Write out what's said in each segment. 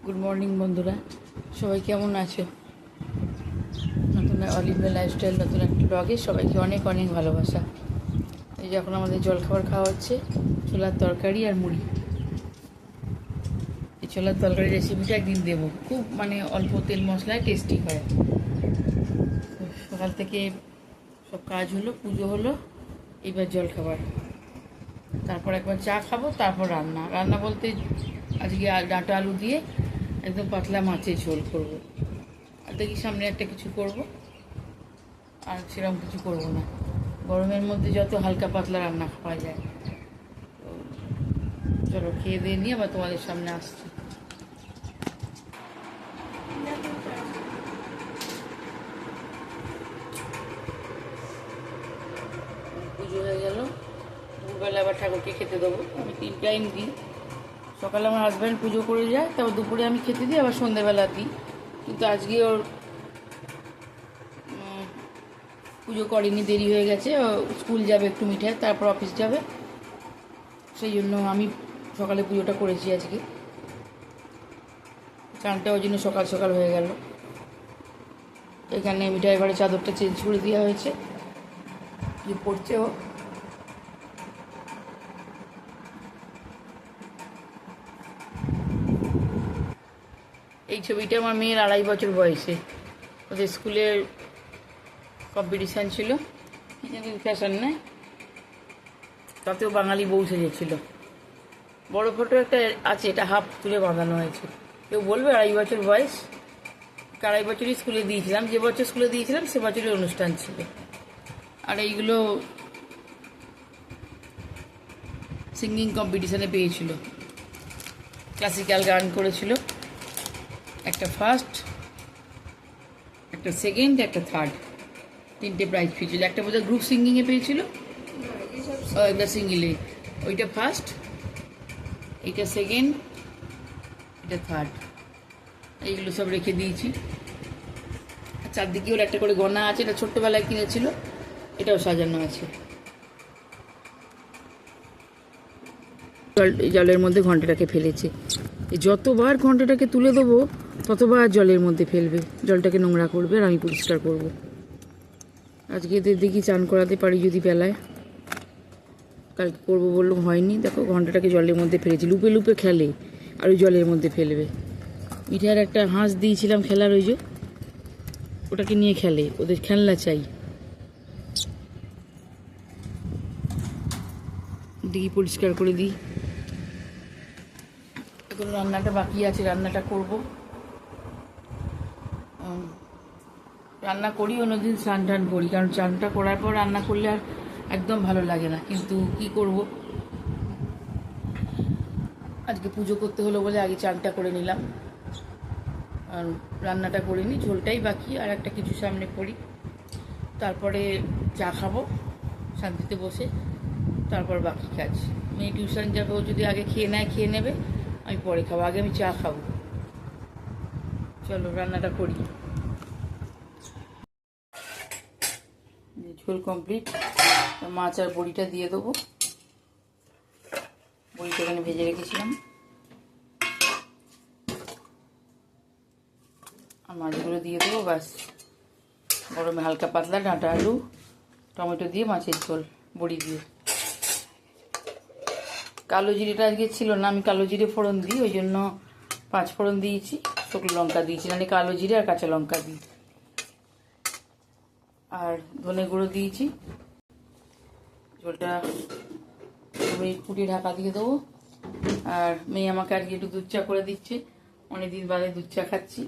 Good morning বন্ধুরা, সবাই কেমন আছো? নতুন অলিভিয়া লাইফস্টাইল নতুন একটা ব্লগে সবাইকে অনেক অনেক ভালোবাসা। এই যখন আমাদের জলখাবার খাওয়া হচ্ছে ছোলার তরকারি আর মুড়ি। এই ছোলার তরকারি রেসিপিটা একদিন দেবো, খুব অল্প তেল মশলায় টেস্টি হয়। সকাল থেকে সব কাজ হলো, পুজো হলো, এবার জলখাবার, তারপর একবার চা খাবো, তারপর রান্না বলতে আজকে ডাঁটা আলু দিয়ে একদম পাতলা মাছের ঝোল করব। আর দেখি সামনে একটা কিছু করব, আর সেরকম কিছু করব না। গরমের মধ্যে যত হালকা পাতলা রান্না খাওয়া যায়। তো চলো খেয়ে দিয়ে নিয়ে আবার তোমাদের সামনে আসছি। পুজো হয়ে গেল, দুপুরবেলা আবার ঠাকুরকে খেতে দেবো। আমি 3 টাইম দিই। সকালে আমার হাজব্যান্ড পুজো করে যায়, তারপর দুপুরে আমি খেতে দিই, আবার সন্ধ্যেবেলা দিই। কিন্তু আজকে ওর পুজো করেনি, দেরি হয়ে গেছে। ও স্কুল যাবে একটু মিঠাই, তারপর অফিস যাবে, সেই জন্য আমি সকালে পুজোটা করেছি আজকে। চানটা ওই জন্য সকাল সকাল হয়ে গেল। এখানে মিঠাই ঘরে চাদরটা চেঞ্জ করে দেওয়া হয়েছে, যে পড়ছে ও। এই ছবিটা আমার মেয়ের 2.5 বছর বয়সে। ওদের স্কুলের কম্পিটিশান ছিল, ফ্যাশন নেয়, তাতেও বাঙালি বউ সেজেছিল। বড় ফটো একটা আছে, এটা হাফ তুলে বাঁধানো হয়েছে। কেউ বলবে 2.5 বছর বয়স, 2.5 বছরই স্কুলে দিয়েছিলাম, যে বছর স্কুলে দিয়েছিলাম সে বছরের অনুষ্ঠান ছিল। আর এইগুলো সিঙ্গিং কম্পিটিশানে পেয়েছিল, ক্লাসিক্যাল গান করেছিল। একটা ফার্স্ট, একটা সেকেন্ড, একটা থার্ড, 3টে প্রাইজ পেয়েছিল। একটা বোধহয় গ্রুপ সিঙ্গিংয়ে পেয়েছিল, একটা সিঙ্গিলে। ওইটা ফার্স্ট, এইটা সেকেন্ড, এটা থার্ড। এইগুলো সব রেখে দিয়েছি। চারদিকে ওর একটা করে গয়না আছে, এটা ছোট্টবেলায় কিনেছিল, এটাও সাজানো আছে। জলের মধ্যে ঘন্টাটাকে ফেলেছে। যতবার ঘন্টাটাকে তুলে দেবো ততবার জলের মধ্যে ফেলবে, জলটাকে নোংরা করবে, আর আমি পরিষ্কার করব। আজকে দেখি চান করাতে পারি যদি বেলায়, কালকে করবো বললাম, হয়নি। দেখো ঘন্টাটাকে জলের মধ্যে ফেলেছি, লুপে লুপে খেলে আর ওই জলের মধ্যে ফেলবে। মিঠাইয়ের একটা হাঁস দিয়েছিলাম খেলার, ওই যে ওটাকে নিয়ে খেলে, ওদের খেলনা চাই। দিই পরিষ্কার করে দিই। এখন রান্নাটা বাকি আছে, রান্নাটা করব। রান্না করি অন্যদিন স্নান টান করি, কারণ চানটা করার পর রান্না করলে আর একদম ভালো লাগে না। কিন্তু কি করব, আজকে পুজো করতে হলো বলে আগে চানটা করে নিলাম, আর রান্নাটা করিনি। ঝোলটাই বাকি, আর একটা কিছু সামনে করি, তারপরে চা খাবো শান্তিতে বসে, তারপর বাকি কাজ। মেয়ে টিউশন যাবে, ও যদি আগে খেয়ে নেয় খেয়ে নেবে, আমি পরে খাবো, আগে আমি চা খাবো। চলো রান্নাটা করি। ঝোল কমপ্লিট, মাছ আর বড়িটা দিয়ে দেবো। বড়িটা এখানে ভেজে রেখেছিলাম, আর মাছগুলো দিয়ে দেবো। ব্যাস, গরমে হালকা পাতলা ডাঁটা আলু টমেটো দিয়ে মাছের ঝোল বড়ি দিয়ে। কালো জিরেটা আজকে ছিল না, আমি কালো জিরে ফোড়ন দিই, ওই জন্য 5 ফোড়ন দিয়েছি, শুকনো লঙ্কা দিয়েছি, মানে কালো জিরে আর কাঁচা লঙ্কা দিই, আর ধনে গুঁড়ো দিয়েছি। ঝোলটা 2 মিনিট ফুটিয়ে ঢাকা দিয়ে দেবো। আর মেয়ে আমাকে আজকে একটু দুধ চা করে দিচ্ছে, অনেকদিন বাদে দুধ চা খাচ্ছি।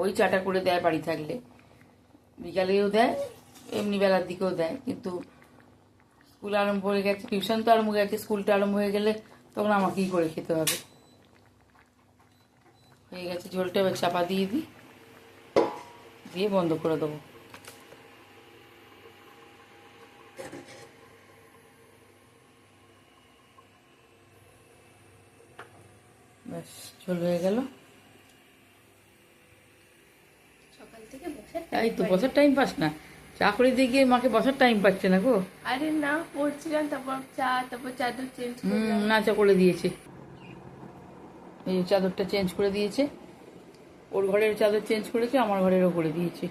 ওই চাটা করে দেয় বাড়ি থাকলে, বিকালেও দেয়, এমনি বেলার দিকেও দেয়। কিন্তু স্কুল আরম্ভ হয়ে গেছে, টিউশন তো আরম্ভ হয়ে গেছে, স্কুলটা আরম্ভ হয়ে গেলে তখন আমাকেই করে খেতে হবে। হয়ে গেছে ঝোলটা, এবার চাপা দিয়ে দিই, দিয়ে বন্ধ করে দেবো। ব্যাস, ঝোল হয়ে গেল। এই তো বসার টাইম পাস না, চা করে দিয়ে গিয়ে মাকে বসার টাইম পাচ্ছে না গো। আরে না, পড়ছিলাম, তারপর চা, তারপর চাদর চেঞ্জ করলাম। না, চা করে দিয়েছে। এই চাদরটা চেঞ্জ করে দিয়েছে, ওর ঘরের চাদর চেঞ্জ করেছে, আমার ঘরেরও করে দিয়েছে।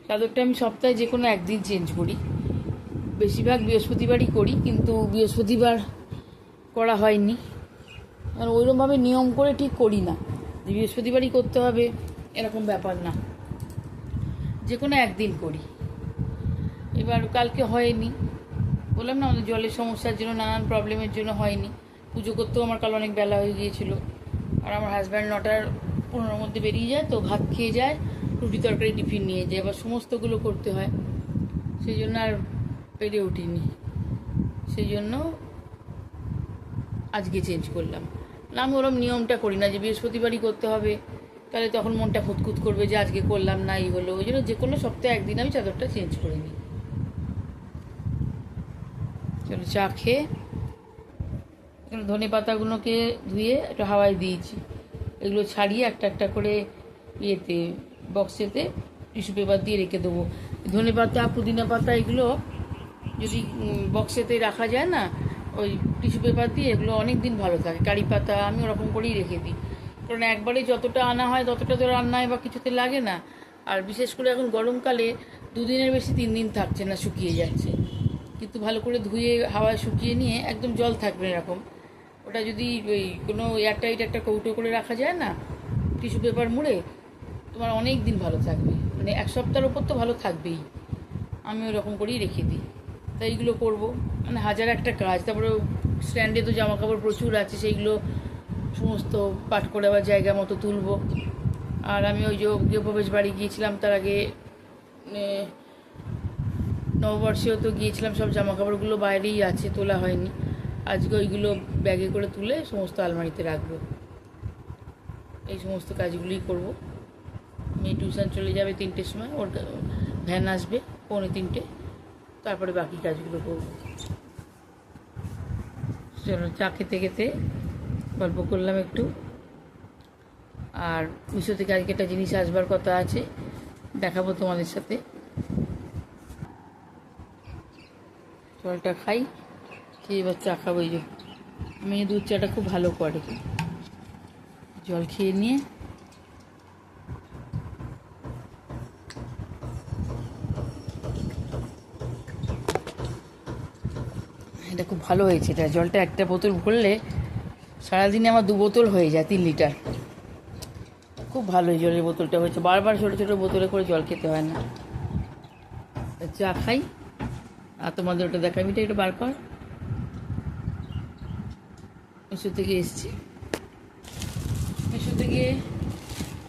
চাদরটা আমি সপ্তাহে যে কোনো একদিন চেঞ্জ করি, বেশিরভাগ বৃহস্পতিবারই করি, কিন্তু বৃহস্পতিবার করা হয়নি। আর ওইরকমভাবে নিয়ম করে ঠিক করি না যে বৃহস্পতিবারই করতে হবে, এরকম ব্যাপার না, যে কোনো একদিন করি। এবার কালকে হয়নি, বললাম না আমাদের জলের সমস্যার জন্য, নানান প্রবলেমের জন্য হয়নি। পুজো করতেও আমার কাল অনেক বেলা হয়ে গিয়েছিল। আর আমার হাজব্যান্ড 9:15 মধ্যে বেরিয়ে যায়, তো ভাত খেয়ে যায়, রুটি তরকারি টিফিন নিয়ে যায়, এবার সমস্তগুলো করতে হয়, সেই জন্য আর পেরে উঠিনি। সেই জন্য আজকে চেঞ্জ করলাম। আমি ওরম নিয়মটা করি না যে বৃহস্পতিবারই করতে হবে, তাহলে তখন মনটা খুঁতখুত করবে যে আজকে করলাম না, এই হলো। ওই জন্য যে কোনো সপ্তাহে একদিন আমি চাদরটা চেঞ্জ করে নিই। চলো চা খেয়ে এখানে ধনে পাতাগুলোকে ধুয়ে একটু হাওয়ায় দিয়েছি, এগুলো ছাড়িয়ে একটা একটা করে ইয়েতে বক্সেতে টিস্যু পেপার দিয়ে রেখে দেবো। ধনে পাতা, পুদিনা পাতা এগুলো যদি বক্সেতে রাখা যায় না, ওই টিস্যু পেপার দিয়ে, এগুলো অনেক দিন ভালো থাকে। কারি পাতা আমি ওরকম করেই রেখে দিই, কারণ একবারে যতটা আনা হয় ততটা তো রান্নায় বা কিছুতে লাগে না। আর বিশেষ করে এখন গরমকালে 2 দিনের বেশি 3 দিন থাকছে না, শুকিয়ে যাচ্ছে। কিন্তু ভালো করে ধুয়ে হাওয়ায় শুকিয়ে নিয়ে একদম জল থাকবে এরকম, ওটা যদি ওই কোনো এয়ারটাইট একটা কৌটো করে রাখা যায় না, টিস্যু পেপার মুড়ে, তোমার অনেক দিন ভালো থাকবে, মানে 1 সপ্তাহের ওপর তো ভালো থাকবেই। আমি ওরকম করেই রেখে দিই। তাই এইগুলো করবো, মানে হাজার একটা কাজ। তারপরে স্ট্যান্ডে তো জামা কাপড় প্রচুর আছে, সেইগুলো সমস্ত পাট করে আবার জায়গা মতো তুলবো। আর আমি ওই যে গৃহপ্রবেশ বাড়ি গিয়েছিলাম, তার আগে নববর্ষেও তো গিয়েছিলাম, সব জামা কাপড়গুলো বাইরেই আছে, তোলা হয়নি। আজকে ওইগুলো ব্যাগে করে তুলে সমস্ত আলমারিতে রাখবো। এই সমস্ত কাজগুলোই করবো। মেয়ে টিউশন চলে যাবে 3টের সময়, ওর ভ্যান আসবে 2:45, তারপরে বাকি কাজগুলো করবো। চলো চা খেতে খেতে গল্প করলাম একটু। আর মিশো থেকে আজকে একটা জিনিস আসবার কথা আছে, দেখাবো তোমাদের সাথে। জলটা খাই, খেয়ে এবার চা খাবো। এই যে মেয়ে দুধ চাটা খুব ভালো করে, জল খেয়ে নিয়ে এটা খুব ভালো হয়েছে। এটা জলটা একটা বোতল ভরলে সারাদিনে আমার 2 বোতল হয়ে যায়, 3 লিটার। খুব ভালো এই জলের বোতলটা হয়েছে, বারবার ছোটো ছোটো বোতলে করে জল খেতে হয় না। চা খাই আর তোমাদের ওটা দেখাই। মিটা একটু বার কর, মিশো থেকে এসেছি। মিশো থেকে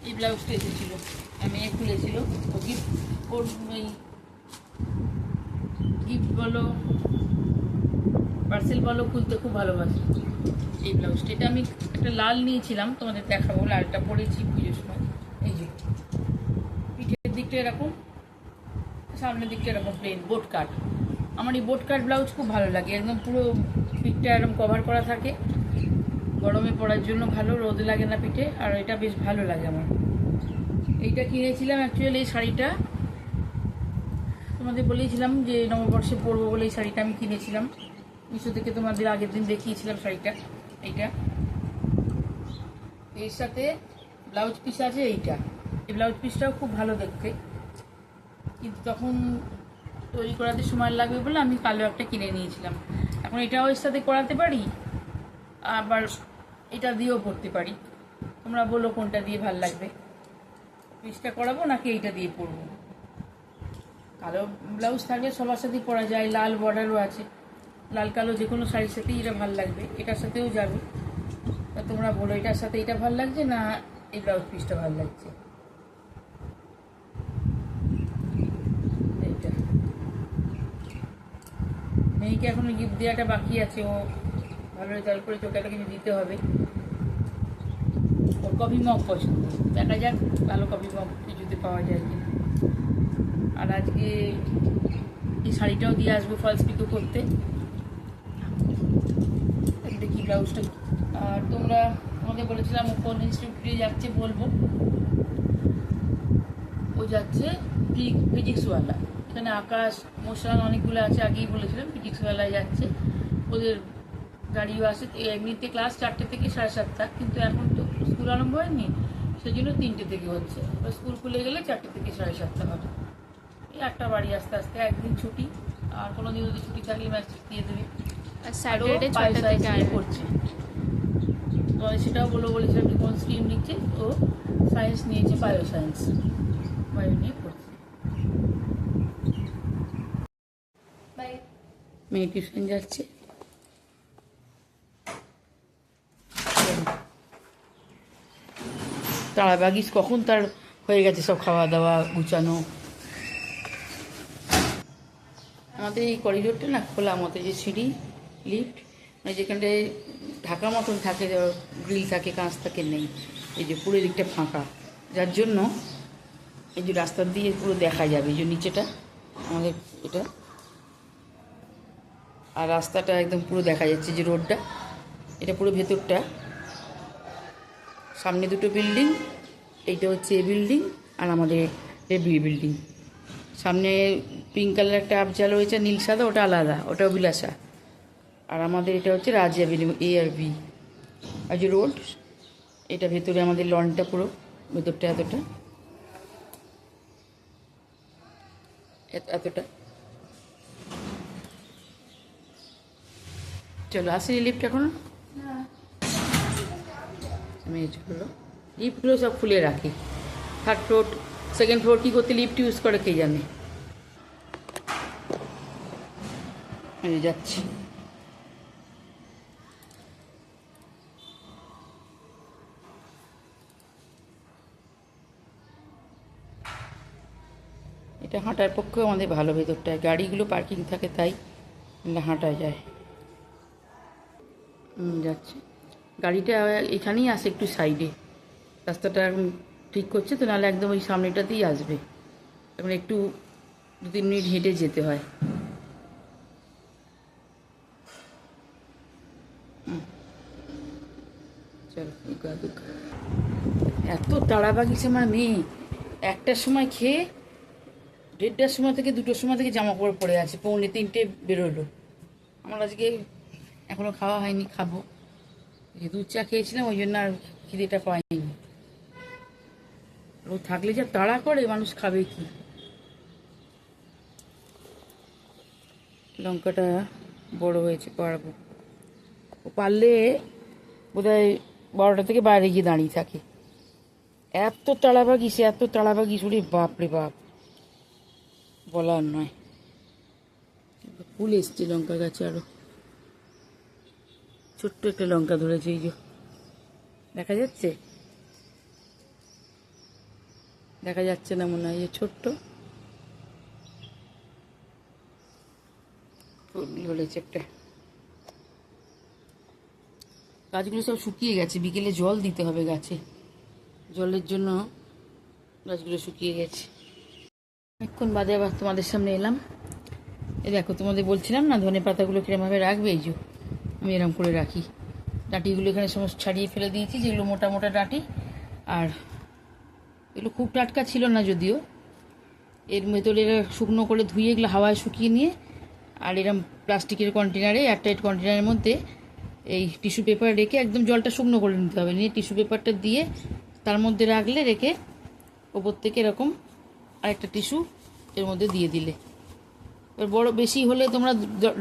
এই ব্লাউজটা এসেছিলো, আমি খুলেছিল। ও গিফট, ওর ওই গিফট বলো পার্সেল বলো, খুলতে খুব ভালোবাসি এই ব্লাউজটা। এটা আমি একটা লাল নিয়েছিলাম, তোমাদের দেখাবো। লালটা পরেছি পুজোর সময়। এই যে পিঠের দিকটা এরকম, সামনের দিকটা এরকম প্লেন বোট কাট। আমার এই বোট কাট ব্লাউজ খুব ভালো লাগে, একদম পুরো পিঠটা এরকম কভার করা থাকে, গরমে পরার জন্য ভালো, রোদ লাগে না পিঠে। আর এটা বেশ ভালো লাগে আমার। এইটা কিনেছিলাম অ্যাকচুয়ালি, এই শাড়িটা তোমাদের বলেছিলাম যে নববর্ষে পরবো বলে এই শাড়িটা আমি কিনেছিলাম মিশো থেকে। তোমাদের আগের দিন দেখিয়েছিলাম শাড়িটা। এইটা এর সাথে ব্লাউজ পিস আছে এইটা। এই ব্লাউজ পিসটাও খুব ভালো দেখতে, কিন্তু তখন তৈরি করাতে সময় লাগবে বলে আমি কালো একটা কিনে নিয়েছিলাম। এখন এটাও এর সাথে করাতে পারি, আবার এটা দিয়েও পরতে পারি। তোমরা বলো কোনটা দিয়ে ভালো লাগবে, পিসটা করাবো নাকি এইটা দিয়ে পরবো। কালো ব্লাউজ থাকলে সবার সাথেই পরা যায়, লাল বর্ডারও আছে, লাল কালো যে কোনো শাড়ির সাথেই এটা ভালো লাগবে, এটার সাথেও যাবে। তা তোমরা বলো এটার সাথে এটা ভালো লাগছে না এই ব্লাউজ পিসটা ভালো লাগছে। এইটা মেয়েকে এখনো গিফট দেওয়াটা বাকি আছে, ও ভালো রেজাল্ট করে চোখে একটা কিছু দিতে হবে। ওর কফি মগ পছন্দ, দেখা যাক ভালো কফি মগ কিছুতে পাওয়া যায় কিনা। আর আজকে এই শাড়িটাও দিয়ে আসবো ফলস পিকো করতে, দেখি ব্লাউজটা। আর তোমরা আমাকে বলেছিলাম ও কোন ইনস্টিটিউটে যাচ্ছে বলবো। ও যাচ্ছে ফিজিক্সওয়ালা, এখানে আকাশ মোশান অনেকগুলো আছে, আগেই বলেছিলাম ফিজিক্সওয়ালায় যাচ্ছে। ওদের গাড়িও আসে, এমনিতে ক্লাস 4টে থেকে 7:30, কিন্তু এখন তো আরম্ভ হয়নি, সেই জন্য 3টে থেকে হচ্ছে। এবার স্কুল খুলে গেলে 4টে থেকে 7:30 হবে। এই একটা বাড়ি আস্তে আস্তে, একদিন ছুটি, আর কোনো দিন যদি ছুটি থাকলে ম্যাচ দিয়ে দেবে। আর স্যাটারডে 6টা থেকে পড়ছে, তো সেটাও বলেছিলাম যে কোন স্ট্রিম নিচ্ছে। ও সায়েন্স নিয়েছে, বায়ো সায়েন্স, বায়ো নিয়ে পড়ছে। মেয়ে টিউশন যাচ্ছে। তাড়াবাগিস কখন তার হয়ে গেছে সব খাওয়া দাওয়া গুছানো। আমাদের এই করিডোরটা না খোলা মতো, যে সিঁড়ি লিফট মানে যেখানটায় ঢাকা মতন থাকে, গ্রিল থাকে, কাঁচ থাকে, নেই। এই যে পুরো দিকটা ফাঁকা, যার জন্য এই যে রাস্তা দিয়ে পুরো দেখা যাবে, এই যে নিচেটা আমাদের এটা, আর রাস্তাটা একদম পুরো দেখা যাচ্ছে, যে রোডটা এটা পুরো ভেতরটা। সামনে দুটো বিল্ডিং, এইটা হচ্ছে এ বিল্ডিং আর আমাদের এ বি বিল্ডিং। সামনে পিঙ্ক কালার একটা আবজাল রয়েছে, নীল সাদা, ওটা আলাদা, ওটাও বিলাসা। আর আমাদের এটা হচ্ছে রাজিয়া বিল্ডিং, এ আর বি। আর যে রোড, এটা ভেতরে আমাদের লনটা পুরো ভেতরটা এতটা। চলো আসেনি লিফট এখন, মেয়েগুলো লিফটগুলো সব খুলে রাখি। 3rd ফ্লোর 2nd ফ্লোর কী করতে লিফট ইউজ করে কে জানে। যাচ্ছি, এটা হাঁটার পক্ষেও আমাদের ভালো, ভেতরটায় গাড়িগুলো পার্কিং থাকে, তাই হাঁটা যায়। যাচ্ছে গাড়িটা, এখানেই আসে একটু সাইডে, রাস্তাটা এখন ঠিক করছে তো, নাহলে একদম ওই সামনেটাতেই আসবে। এখন একটু 2-3 মিনিট হেঁটে যেতে হয়। চলো এত তাড়া বাগিয়েছে আমার মেয়ে, 1টার সময় খেয়ে 1:30টার সময় থেকে 2টোর সময় থেকে জামা কাপড় পরে আছে, 2:45 বেরোলো। আমার আজকে এখনও খাওয়া হয়নি, খাবো। দুধ চা খেয়েছিলাম, ওই জন্য আর খিদেটা পাইনি। ও থাকলে যা তাড়া করে, মানুষ খাবে কি। লঙ্কাটা বড় হয়েছে, পারবো। ও পারলে বোধহয় 12টা থেকে বাইরে গিয়ে দাঁড়িয়ে থাকে। এত তাড়াবাগি ওরে বাপ রে বাপ, বলার নয়। ফুল এসছে লঙ্কা গাছে, আরো ছোট্ট একটা লঙ্কা ধরেছে, এই যে দেখা যাচ্ছে, দেখা যাচ্ছে না মনে হয়, এই ছোট্ট ফুল ধরেছে একটা। গাছগুলো সব শুকিয়ে গেছে, বিকেলে জল দিতে হবে গাছে, জলের জন্য গাছগুলো শুকিয়ে গেছে। অনেকক্ষণ বাদে আবার তোমাদের সামনে এলাম। এই দেখো, তোমাদের বলছিলাম না ধনে পাতাগুলো কিরমভাবে রাখবে, এই যে আমি এরকম করে রাখি। ডাঁটিগুলো এখানে সমস্ত ছাড়িয়ে ফেলে দিয়েছি, যেগুলো মোটা মোটা ডাঁটি। আর এগুলো খুব টাটকা ছিল না যদিও, এর ভেতরে শুকনো করে ধুয়ে এগুলো হাওয়ায় শুকিয়ে নিয়ে, আর এরকম প্লাস্টিকের কন্টেনারে, এয়ারটাইট কন্টেনারের মধ্যে এই টিস্যু পেপার রেখে একদম জলটা শুকনো করে নিতে হবে, নিয়ে টিস্যু পেপারটা দিয়ে তার মধ্যে রাখলে, রেখে ওপর থেকে এরকম আরেকটা টিস্যু এর মধ্যে দিয়ে দিলে, এবার বড় বেশি হলে তোমরা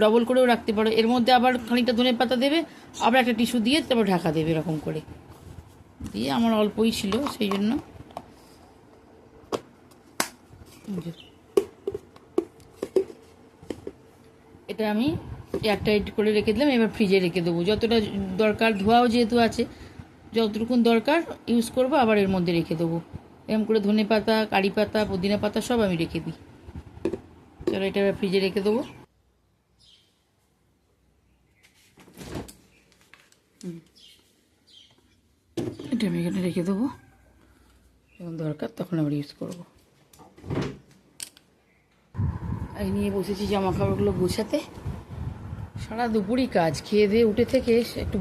ডবল করেও রাখতে পারো। এর মধ্যে আবার খানিকটা ধনে পাতা দেবে, আবার একটা টিস্যু দিয়ে তারপর ঢাকা দেবে, এরকম করে দিয়ে। আমার অল্পই ছিল, সেই জন্য এটা আমি এয়ারটাইট করে রেখে দিলাম। এবার ফ্রিজে রেখে দেবো, যতটা দরকার, ধোয়াও যেহেতু আছে, যতটুকু দরকার ইউজ করবো, আবার এর মধ্যে রেখে দেবো। এরকম করে ধনে পাতা, কারি পাতা, পুদিনা পাতা সব আমি রেখে দিই। চলো এটা এবার ফ্রিজে রেখে দেবো। এটা আমি এখানে রেখে দেবো, যখন দরকার তখন আবার ইউজ করবো। এই নিয়ে বসেছি জামা কাপড়গুলো গোছাতে। সারা দুপুরই কাজ, খেয়ে দিয়ে উঠে থেকে একটু